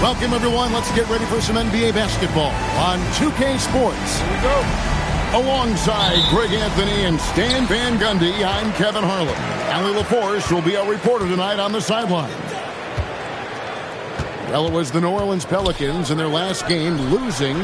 Welcome, everyone. Let's get ready for some NBA basketball on 2K Sports. Here we go. Alongside Greg Anthony and Stan Van Gundy, I'm Kevin Harlan. Allie LaForce will be our reporter tonight on the sideline. Well, it was the New Orleans Pelicans in their last game losing.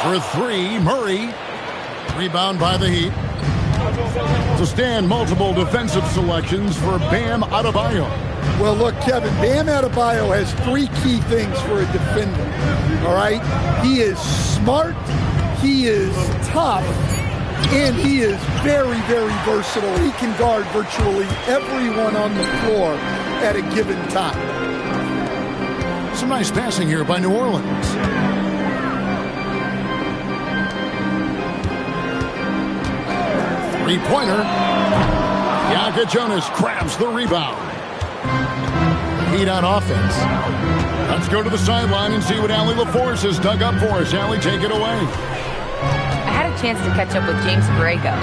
For three, Murray. Rebound by the Heat. To stand multiple defensive selections for Bam Adebayo. Well, look, Kevin, Bam Adebayo has three key things for a defender, all right? He is smart, he is tough, and he is very, very versatile. He can guard virtually everyone on the floor at a given time. Some nice passing here by New Orleans. Three-pointer. Jonas grabs the rebound. Heat on offense. Let's go to the sideline and see what Allie LaForce has dug up for us. Allie, take it away. I had a chance to catch up with James Borrego.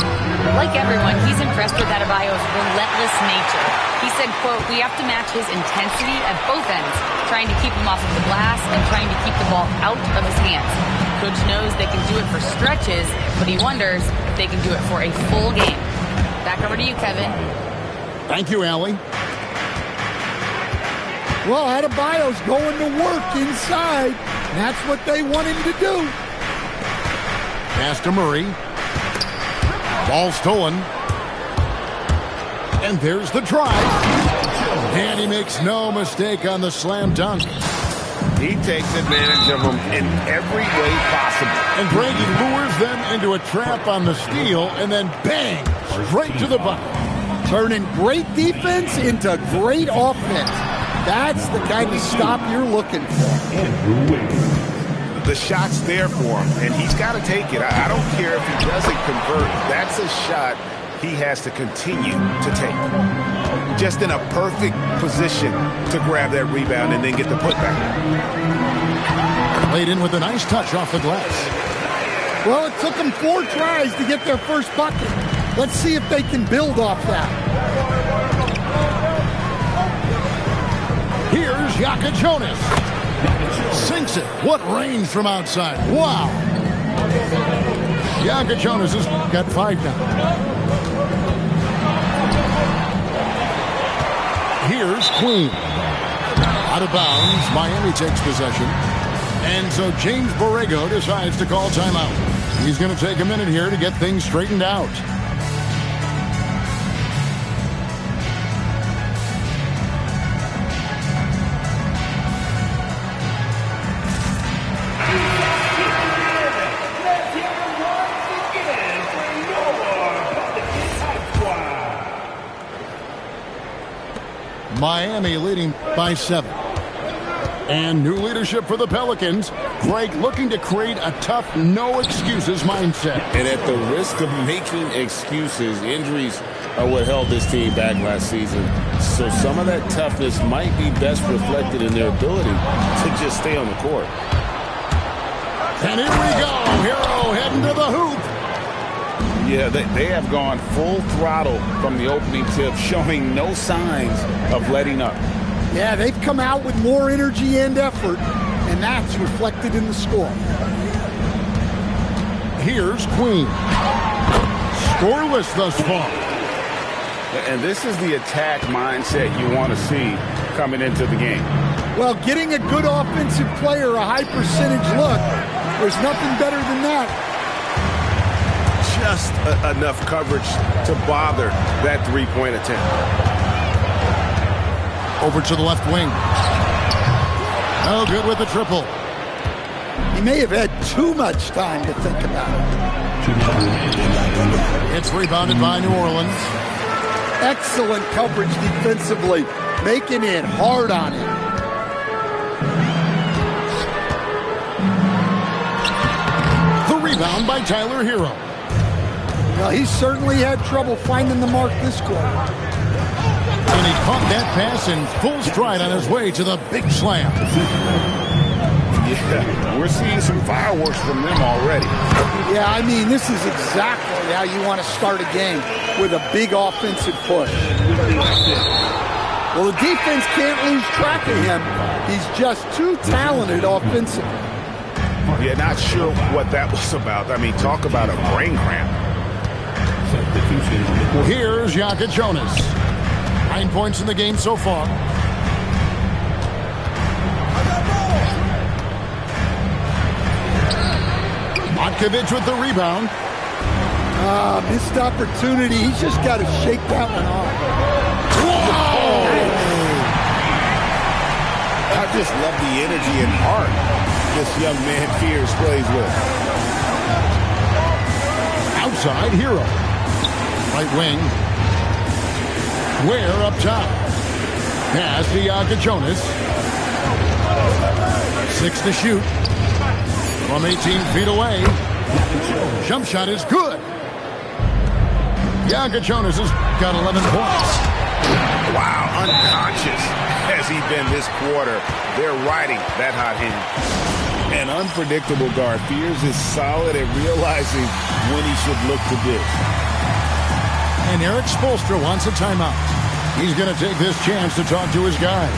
Like everyone, he's impressed with Adebayo's relentless nature. He said, quote, "We have to match his intensity at both ends, trying to keep him off of the glass and trying to keep the ball out of his hands. Coach knows they can do it for stretches, but he wonders if they can do it for a full game." Back over to you, Kevin. Thank you, Allie. Well, Adebayo's going to work inside. That's what they want him to do. Pass to Murray. Ball stolen. And there's the drive. And he makes no mistake on the slam dunk. He takes advantage of them in every way possible. And Brady lures them into a trap on the steal, and then bang, straight to the bucket. Turning great defense into great offense. That's the kind of stop you're looking for. The shot's there for him, and he's got to take it. I don't care if he doesn't convert. That's a shot he has to continue to take. Just in a perfect position to grab that rebound and then get the putback. Laid in with a nice touch off the glass. Well, it took them 4 tries to get their first bucket. Let's see if they can build off that. Here's Jonas. Sinks it. What range from outside. Wow. Jonas has got 5 now. Here's Queen. Out of bounds. Miami takes possession. And so James Borrego decides to call timeout. He's going to take a minute here to get things straightened out. Miami leading by 7. And new leadership for the Pelicans. Greg looking to create a tough, no-excuses mindset. And at the risk of making excuses, injuries are what held this team back last season. So some of that toughness might be best reflected in their ability to just stay on the court. And here we go. Hero heading to the hoop. Yeah, they have gone full throttle from the opening tip, showing no signs of letting up. Yeah, they've come out with more energy and effort, and that's reflected in the score. Here's Queen. Scoreless thus far. And this is the attack mindset you want to see coming into the game. Well, getting a good offensive player a high percentage look, there's nothing better than that. Just enough coverage to bother that three-point attempt. Over to the left wing. No good with the triple. He may have had too much time to think about it. It's rebounded by New Orleans. Excellent coverage defensively, making it hard on him. The rebound by Tyler Hero. Well, he certainly had trouble finding the mark this quarter. And he caught that pass in full stride on his way to the big slam. Yeah, we're seeing some fireworks from them already. Yeah, I mean, this is exactly how you want to start a game, with a big offensive push. Well, the defense can't lose track of him. He's just too talented offensively. Yeah, not sure what that was about. I mean, talk about a brain cramp. Here's Jaka Jonas. 9 points in the game so far. Matkovic with the rebound. Missed opportunity. He's just got to shake that one off. Whoa! I just love the energy and heart this young man Fears plays with. Outside Hero. Right wing. Ware up top. Pass to Jaka Jonas. 6 to shoot. From 18 feet away. Jump shot is good. Jaka Jonas has got 11 points. Wow, unconscious has he been this quarter. They're riding that hot hand. An unpredictable guard. Fears is solid at realizing when he should look to dish. And Eric Spoelstra wants a timeout. He's going to take this chance to talk to his guys.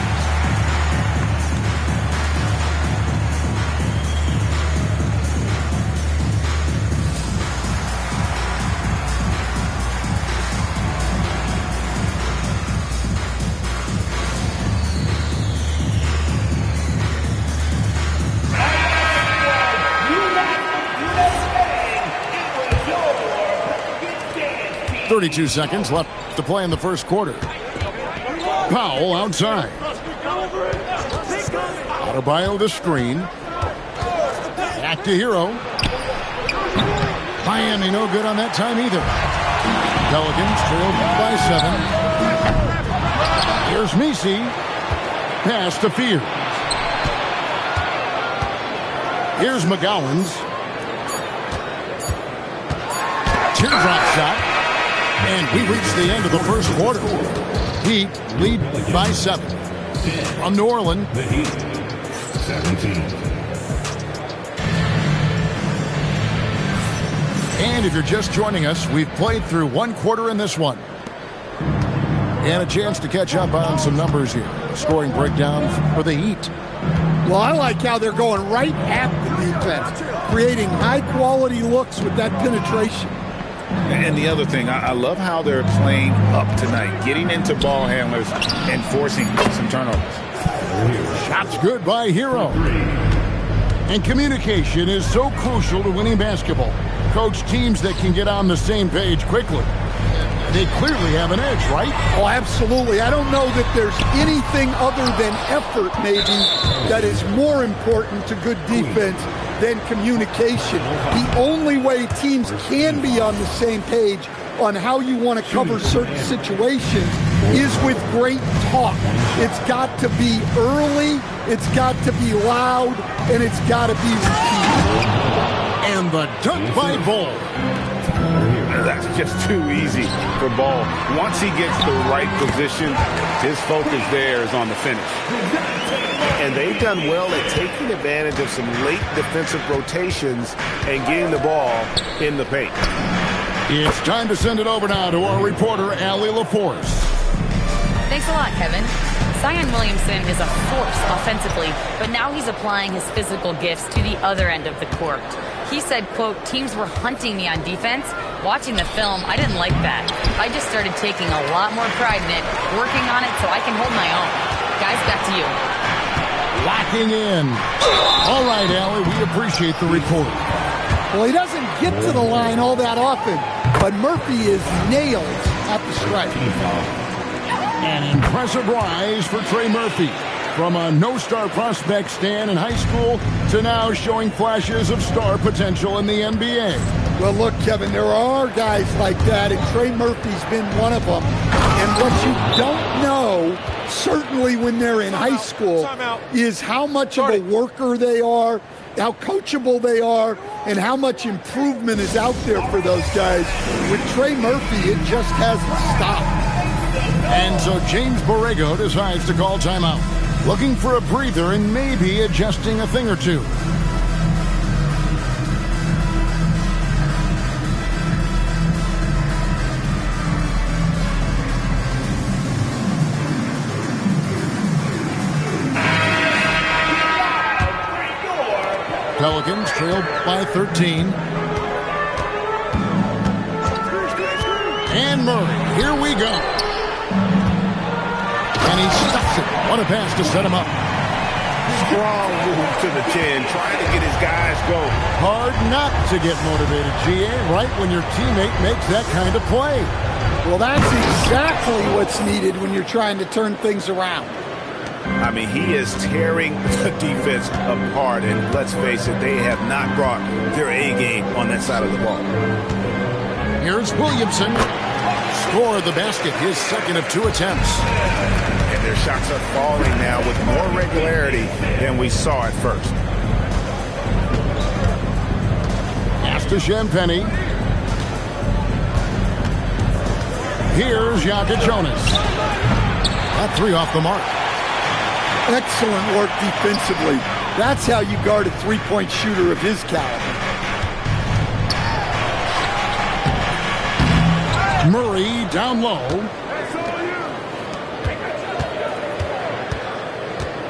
.32 seconds left to play in the first quarter. Powell outside. Adebayo the screen. Back to Hero. Miami no good on that time either. Pelicans trailed by 7. Here's Messi. Pass to Fears. Here's McGowan's. Teardrop shot. And we reached the end of the first quarter. Heat lead by 7. From New Orleans. The Heat, 17. And if you're just joining us, we've played through one quarter in this one. And a chance to catch up on some numbers here. Scoring breakdown for the Heat. Well, I like how they're going right at the defense, creating high-quality looks with that penetration. And the other thing, I love how they're playing up tonight, getting into ball handlers and forcing some turnovers. Shots good by Hero. And communication is so crucial to winning basketball. Coach, teams that can get on the same page quickly, they clearly have an edge, right? Oh, absolutely. I don't know that there's anything other than effort, maybe, that is more important to good defense than communication. The only way teams can be on the same page on how you want to cover certain situations is with great talk. It's got to be early, it's got to be loud, and it's got to be repeated. And the dunk by Ball. That's just too easy for Ball. Once he gets the right position, his focus there is on the finish. And they've done well at taking advantage of some late defensive rotations and getting the ball in the paint. It's time to send it over now to our reporter, Allie LaForce. Thanks a lot, Kevin. Zion Williamson is a force offensively, but now he's applying his physical gifts to the other end of the court. He said, quote, teams were hunting me on defense. Watching the film, I didn't like that. I just started taking a lot more pride in it, working on it so I can hold my own. Guys, back to you. Locking in. All right, Allie, we appreciate the report. Well, he doesn't get to the line all that often, but Murphy is nailed at the strike. An impressive rise for Trey Murphy. From a no-star prospect stand in high school to now showing flashes of star potential in the NBA. Well, look, Kevin, there are guys like that, and Trey Murphy's been one of them. And what you don't know, certainly when they're in high school, is how much of a worker they are, how coachable they are, and how much improvement is out there for those guys. With Trey Murphy, it just hasn't stopped. And so James Borrego decides to call timeout, looking for a breather and maybe adjusting a thing or two. Pelicans trail by 13. And Murray, here we go. And he stuffs it. What a pass to set him up. Strong move to the chin, trying to get his guys going. Hard not to get motivated, GA, right when your teammate makes that kind of play. Well, that's exactly what's needed when you're trying to turn things around. I mean, he is tearing the defense apart, and let's face it, they have not brought their A game on that side of the ball. Here's Williamson. Score the basket, his second of 2 attempts. And their shots are falling now with more regularity than we saw at first. Pass to Champagnie. Here's Yaka Jonas. That 3 off the mark. Excellent work defensively. That's how you guard a three-point shooter of his caliber. Murray down low.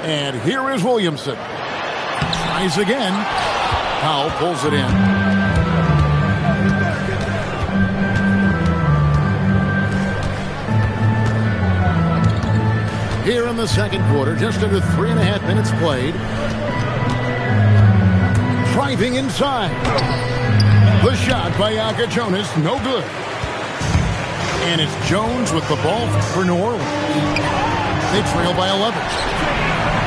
And here is Williamson. Tries again. Powell pulls it in. Here in the second quarter, just under 3.5 minutes played. Driving inside. The shot by Yaka Jonas, no good. And it's Jones with the ball for New Orleans. They trail by 11.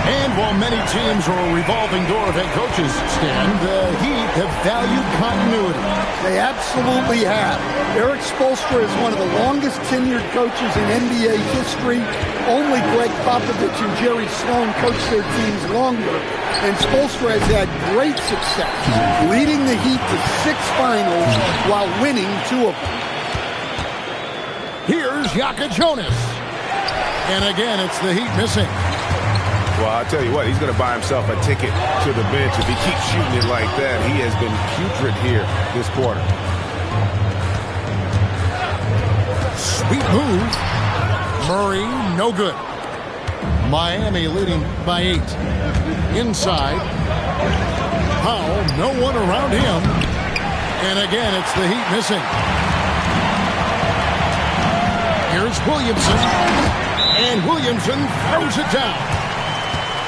And while many teams are a revolving door of head coaches, Stan, the Heat have valued continuity. They absolutely have. Eric Spoelstra is one of the longest tenured coaches in NBA history. Only Greg Popovich and Jerry Sloan coached their teams longer. And Spoelstra has had great success, leading the Heat to 6 finals while winning 2 of them. Here's Yaka Jonas. And again, it's the Heat missing. Well, I'll tell you what, he's going to buy himself a ticket to the bench. If he keeps shooting it like that, he has been putrid here this quarter. Sweet move. Murray, no good. Miami leading by 8. Inside. Powell, no one around him. And again, it's the Heat missing. Here's Williamson. And Williamson throws it down.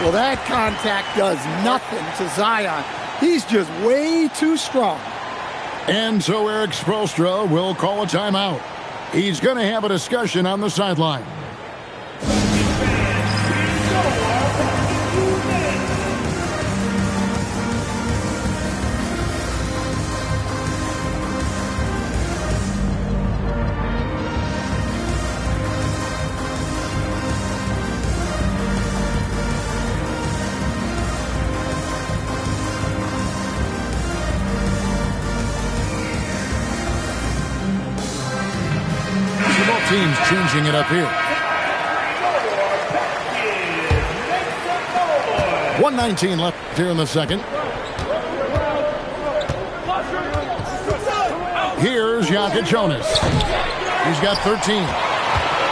Well, that contact does nothing to Zion. He's just way too strong. And so Eric Spoelstra will call a timeout. He's going to have a discussion on the sideline. Teams changing it up here. 1:19 left here in the second. Here's Yaka Jonas. He's got 13.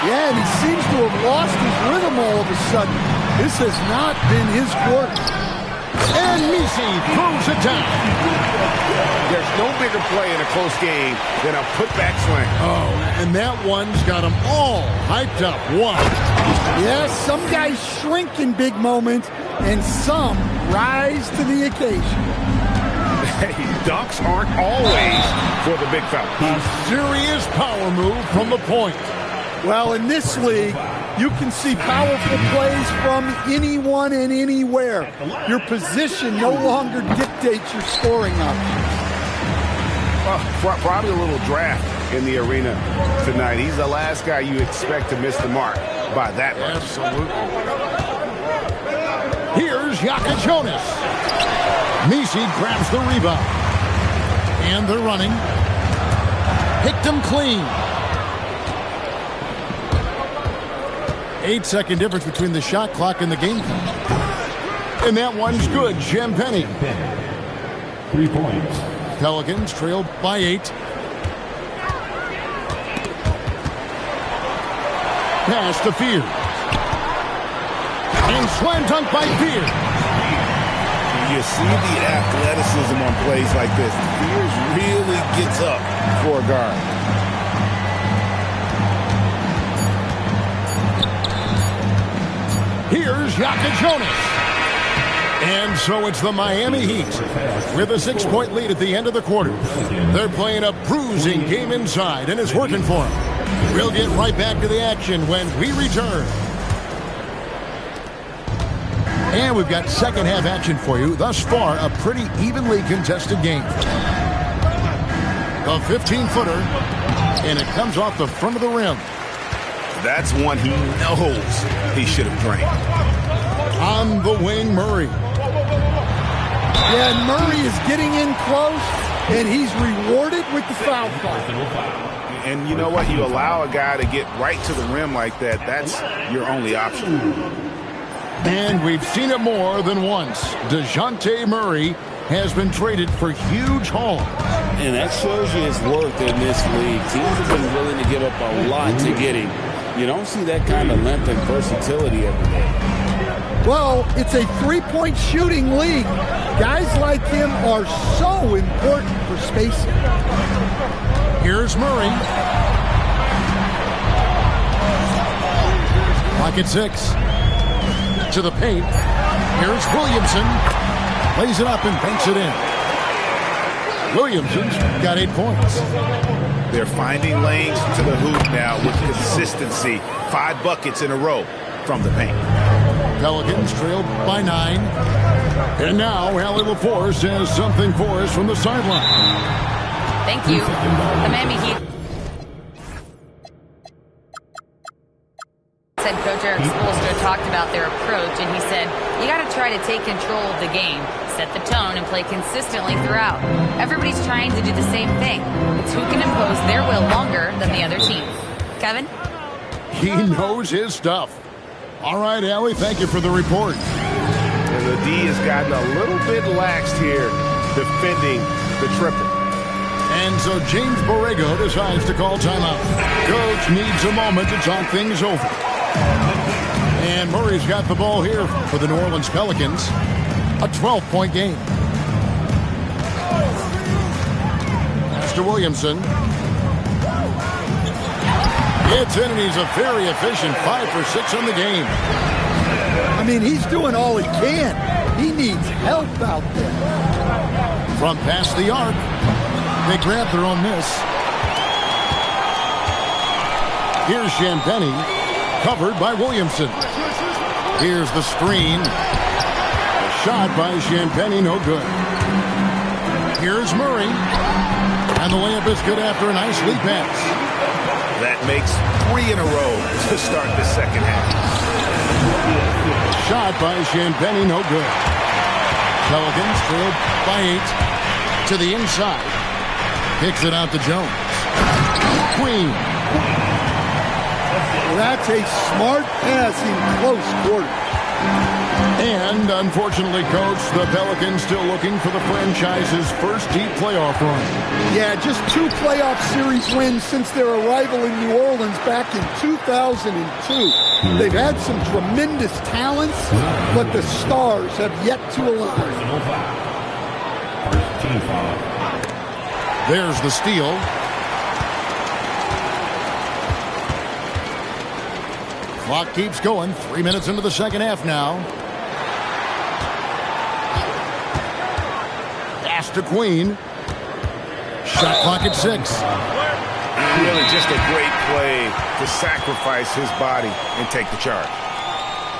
Yeah, and he seems to have lost his rhythm all of a sudden. This has not been his quarter. And Messi throws it down. There's no bigger play in a close game than a putback slam. Oh, and that one's got them all hyped up. Wow. Yes, some guys shrink in big moments, and some rise to the occasion. Hey, dunks aren't always for the big fella. Serious power move from the point. Well, in this league, you can see powerful plays from anyone and anywhere. Your position no longer dictates your scoring options. Probably a little draft in the arena tonight. He's the last guy you expect to miss the mark by that much. Absolutely. Here's Yaka Jonas. Messi grabs the rebound. And they're running. Picked him clean. 8-second difference between the shot clock and the game clock. And that one's good. Champagny. 3 points. Pelicans trail by 8. Pass to Fear. And slam dunk by Fear. You see the athleticism on plays like this. Fears really gets up for a guard. Here's Yaka Jonas. And so it's the Miami Heat with a 6-point lead at the end of the quarter. They're playing a bruising game inside, and it's working for them. We'll get right back to the action when we return. And we've got second half action for you. Thus far, a pretty evenly contested game. A 15-footer, and it comes off the front of the rim. That's one he knows he should have drained. On the wing, Murray. Yeah, and Murray is getting in close, and he's rewarded with the foul call. And you know what? You allow a guy to get right to the rim like that, that's your only option. And we've seen it more than once. DeJounte Murray has been traded for huge haul. And that shows you his worth in this league. Teams have been willing to give up a lot to get him. You don't see that kind of length and versatility every day. Well, it's a three-point shooting league. Guys like him are so important for spacing. Here's Murray. Pocket 6. To the paint. Here's Williamson. Lays it up and banks it in. Williamson's got 8 points. They're finding lanes to the hoop now with consistency. 5 buckets in a row from the paint. Pelicans trailed by 9. And now Allie LaForce has something for us from the sideline. Thank you. The Miami Heat said Coach Eric Spoelstra talked about their approach, and he said, you got to try to take control of the game, set the tone, and play consistently throughout. Everybody's trying to do the same thing. It's who can impose their will longer than the other team. Kevin? He knows his stuff. All right, Allie, thank you for the report. And the D has gotten a little bit laxed here defending the triple. And so James Borrego decides to call timeout. Coach needs a moment to talk things over. And Murray's got the ball here for the New Orleans Pelicans. A 12-point game. Pass to Williamson. It's in, and he's a very efficient 5 for 6 on the game. I mean, he's doing all he can. He needs help out there. From past the arc, they grab their own miss. Here's Champagny, covered by Williamson. Here's the screen. The shot by Champagny, no good. Here's Murray. And the layup is good after a nice lead pass. That makes 3 in a row to start the second half. Shot by Champagny, no good. Pelicans trailed by 8 to the inside. Kicks it out to Jones. Queen. That's a smart pass in close quarters. And unfortunately, Coach, the Pelicans still looking for the franchise's first deep playoff run. Yeah, just 2 playoff series wins since their arrival in New Orleans back in 2002. They've had some tremendous talents, but the stars have yet to align. There's the steal. Clock keeps going. 3 minutes into the second half now. Pass to Queen. Shot clock at 6. Really just a great play to sacrifice his body and take the charge.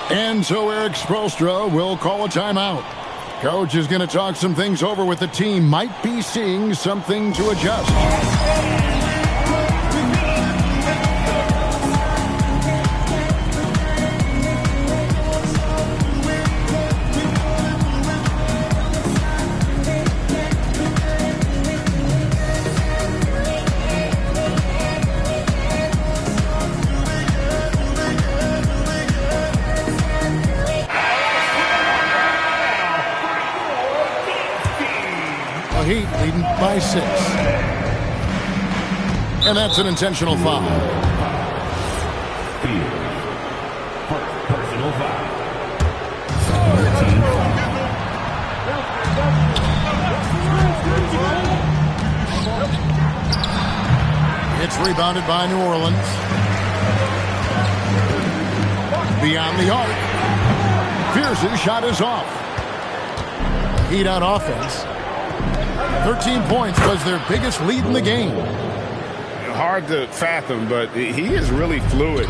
And so Eric Spoelstra will call a timeout. Coach is going to talk some things over with the team. Might be seeing something to adjust. Heat leading by 6. And that's an intentional foul. Personal foul. It's rebounded by New Orleans. Beyond the arc. Pierce's shot is off. Heat on offense. 13 points was their biggest lead in the game. Hard to fathom, but he is really fluid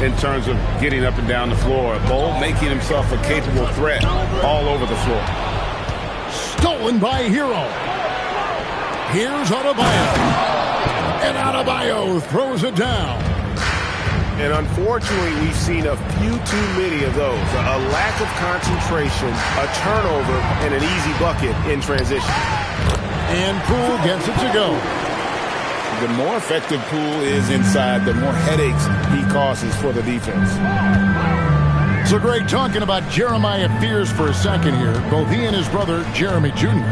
in terms of getting up and down the floor. Bol making himself a capable threat all over the floor. Stolen by Hero. Here's Adebayo. And Adebayo throws it down. And unfortunately, we've seen a few too many of those. A lack of concentration, a turnover, and an easy bucket in transition. And Poole gets it to go. The more effective Poole is inside, the more headaches he causes for the defense. So Greg, talking about Jeremiah Fears for a second here. Both he and his brother, Jeremy Jr.,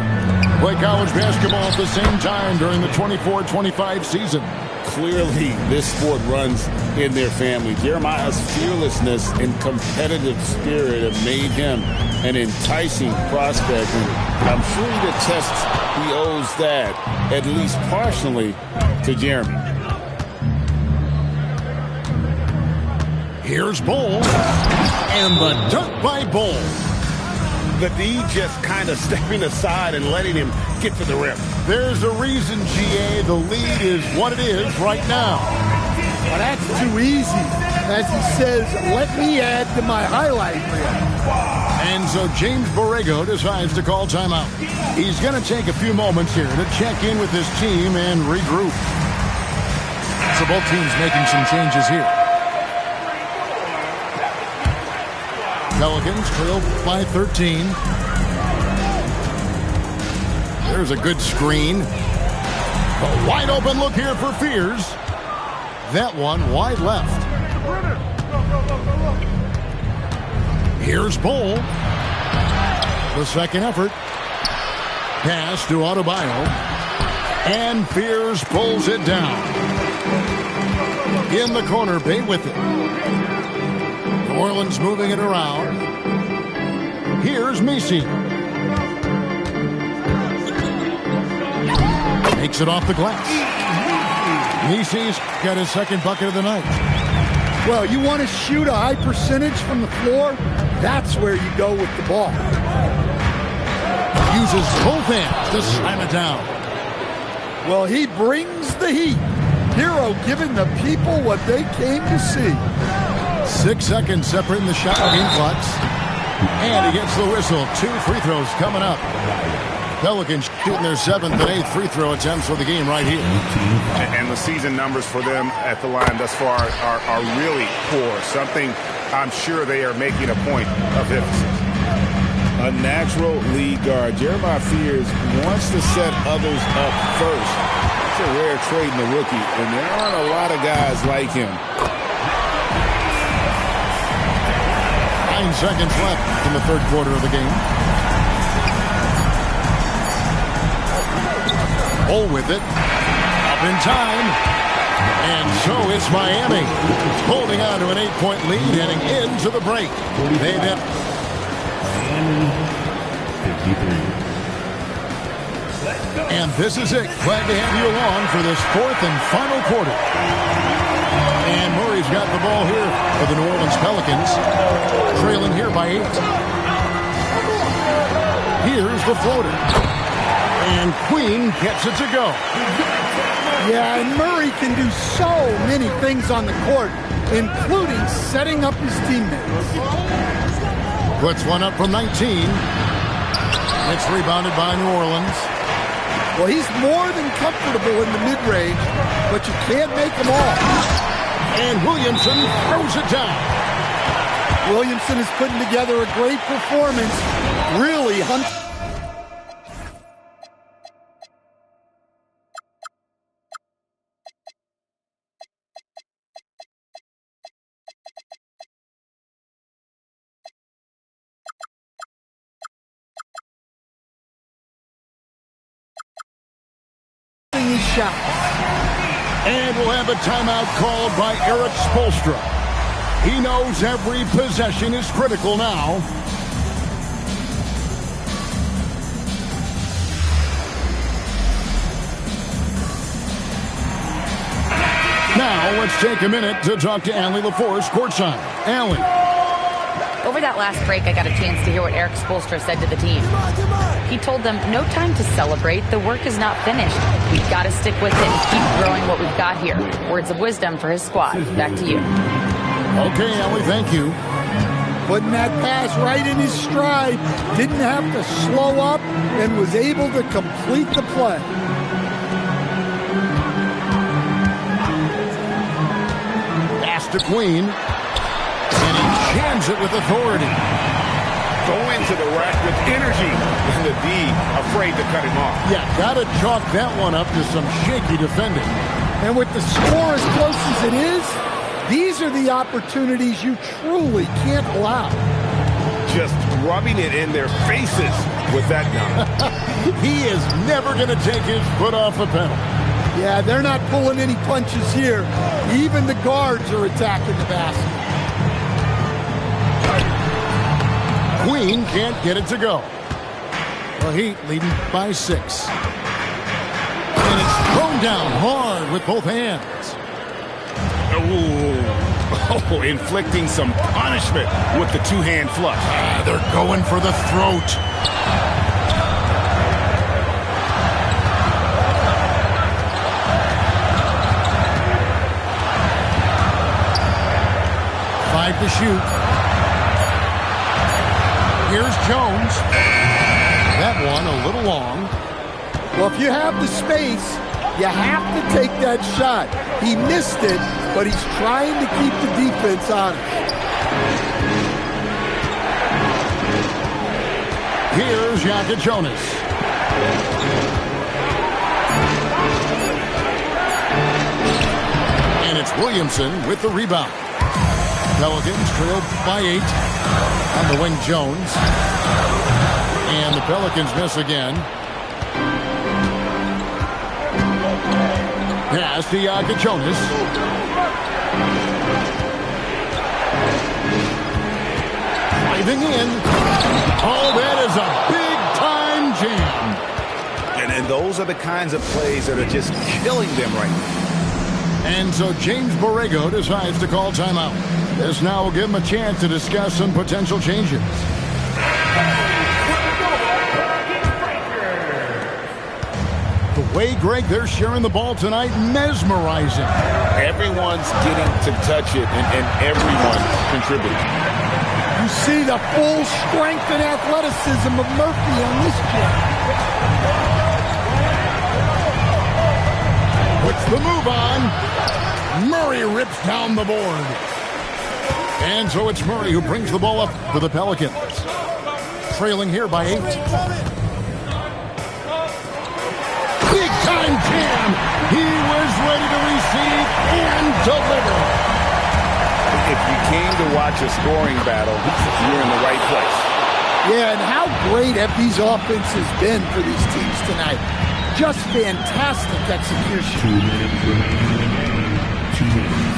play college basketball at the same time during the 24-25 season. Clearly, this sport runs in their family. Jeremiah's fearlessness and competitive spirit have made him an enticing prospect. And I'm sure he attests he owes that, at least partially, to Jeremy. Here's Bol. And the dunk by Bol. The D just kind of stepping aside and letting him get to the rim. There's a reason, GA, the lead is what it is right now. Well, that's too easy. As he says, let me add to my highlight reel. And so James Borrego decides to call timeout. He's going to take a few moments here to check in with his team and regroup. So both teams making some changes here. Pelicans trail by 13. There's a good screen. A wide open look here for Fears. That one wide left. Here's Bol. The second effort. Pass to Adebayo. And Fears pulls it down. In the corner, Bay with it. New Orleans moving it around. Here's Messi. Makes it off the glass. Messi's got his second bucket of the night. Well, you want to shoot a high percentage from the floor? That's where you go with the ball. Uses both hands to slam it down. Well, he brings the heat. Hero giving the people what they came to see. 6 seconds separating the shot game clocks. And he gets the whistle. 2 free throws coming up. Pelicans shooting their 7th and 8th free throw attempts for the game right here. And the season numbers for them at the line thus far are really poor. Something I'm sure they are making a point of emphasis. A natural lead guard. Jeremiah Fears wants to set others up first. It's a rare trait in the rookie, and there aren't a lot of guys like him. 9 seconds left in the third quarter of the game. Bull with it. Up in time. And so it's Miami holding on to an 8-point lead heading into the break. They've hit 53. And this is it. Glad to have you along for this fourth and final quarter. And Murray's got the ball here for the New Orleans Pelicans. Trailing here by 8. Here's the floater. And Queen gets it to go. Yeah, and Murray can do so many things on the court, including setting up his teammates. Puts one up from 19. It's rebounded by New Orleans. Well, he's more than comfortable in the mid-range, but you can't make them all. And Williamson throws it down. Williamson is putting together a great performance. Really hunting his shots. And we'll have a timeout called by Erik Spoelstra. He knows every possession is critical now. Now let's take a minute to talk to Allie LaForce courtside. Allie. Over that last break, I got a chance to hear what Erik Spoelstra said to the team. He told them, no time to celebrate. The work is not finished. We've got to stick with it and keep growing what we've got here. Words of wisdom for his squad. Back to you. Okay, Allie, thank you. Putting that pass right in his stride. Didn't have to slow up and was able to complete the play. Pass to Queen. And he jams it with authority. Go into the rack with energy. And the D afraid to cut him off. Yeah, got to chalk that one up to some shaky defending. And with the score as close as it is, these are the opportunities you truly can't allow. Just rubbing it in their faces with that gun. He is never going to take his foot off the pedal. Yeah, they're not pulling any punches here. Even the guards are attacking the basket. Queen can't get it to go. The Heat leading by 6. And it's thrown down hard with both hands. Oh, inflicting some punishment with the two-hand flush. They're going for the throat. Five to shoot. Here's Jones. That one a little long. Well, if you have the space, you have to take that shot. He missed it, but he's trying to keep the defense honest. Here's Jaka Jonas. And it's Williamson with the rebound. Pelicans trailed by 8 on the wing. Jones. And the Pelicans miss again. Pass to Jaka Jonas. Driving in. Oh, that is a big-time jam. And those are the kinds of plays that are just killing them right now. And so James Borrego decides to call timeout. This now will give him a chance to discuss some potential changes. The way, Greg, they're sharing the ball tonight, mesmerizing. Everyone's getting to touch it, and everyone contributing. You see the full strength and athleticism of Murphy on this jam. Puts the move on. Murray rips down the board. And so it's Murray who brings the ball up for the Pelicans. Trailing here by 8. Big time jam. He was ready to receive and deliver. If you came to watch a scoring battle, you're in the right place. Yeah, and how great have these offenses been for these teams tonight. Just fantastic execution. 2 minutes remaining. 2 minutes.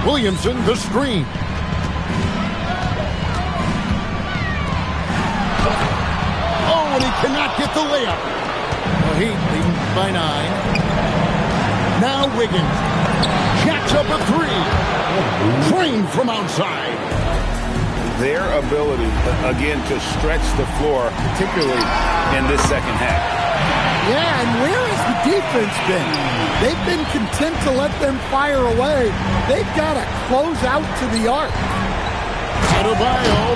Williamson, the screen. Oh, and he cannot get the layup. The Heat leading by 9. Now Wiggins. Jacks up a 3. Trained from outside. Their ability, again, to stretch the floor, particularly in this second half. Yeah, and where has the defense been? They've been content to let them fire away. They've got to close out to the arc. Adebayo.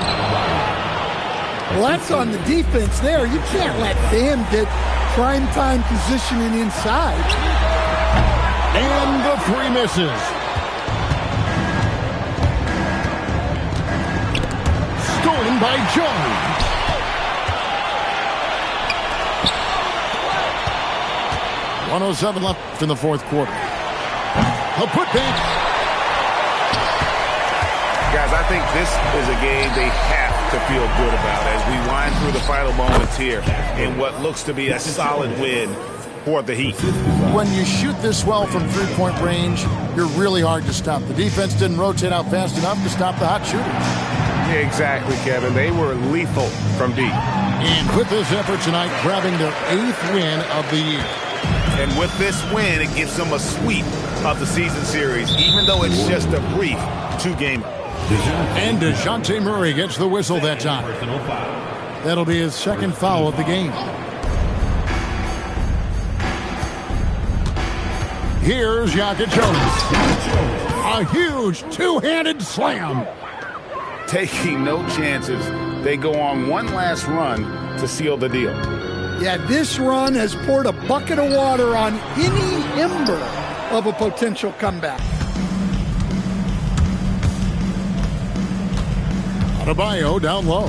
Well, that's on the defense there. You can't let them get primetime positioning inside. And the 3 misses. Stolen by Jones. .107 left in the fourth quarter. A putback. Guys, I think this is a game they have to feel good about as we wind through the final moments here in what looks to be a solid win for the Heat. When you shoot this well from three-point range, you're really hard to stop. The defense didn't rotate out fast enough to stop the hot shooters. Exactly, Kevin. They were lethal from deep. And with this effort tonight, grabbing their 8th win of the year. And with this win, it gives them a sweep of the season series, even though it's just a brief 2-game. And DeJounte Murray gets the whistle that time. That'll be his 2nd foul of the game. Here's Jokic Jonas. A huge 2-handed slam. Taking no chances, they go on one last run to seal the deal. Yeah, this run has poured a bucket of water on any ember of a potential comeback. Adebayo down low.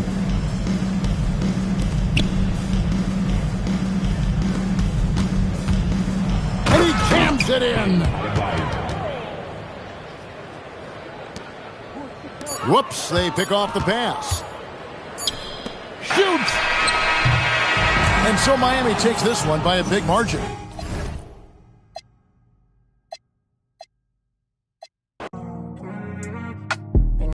And he jams it in. Whoops, they pick off the pass. Shoots! And so Miami takes this one by a big margin.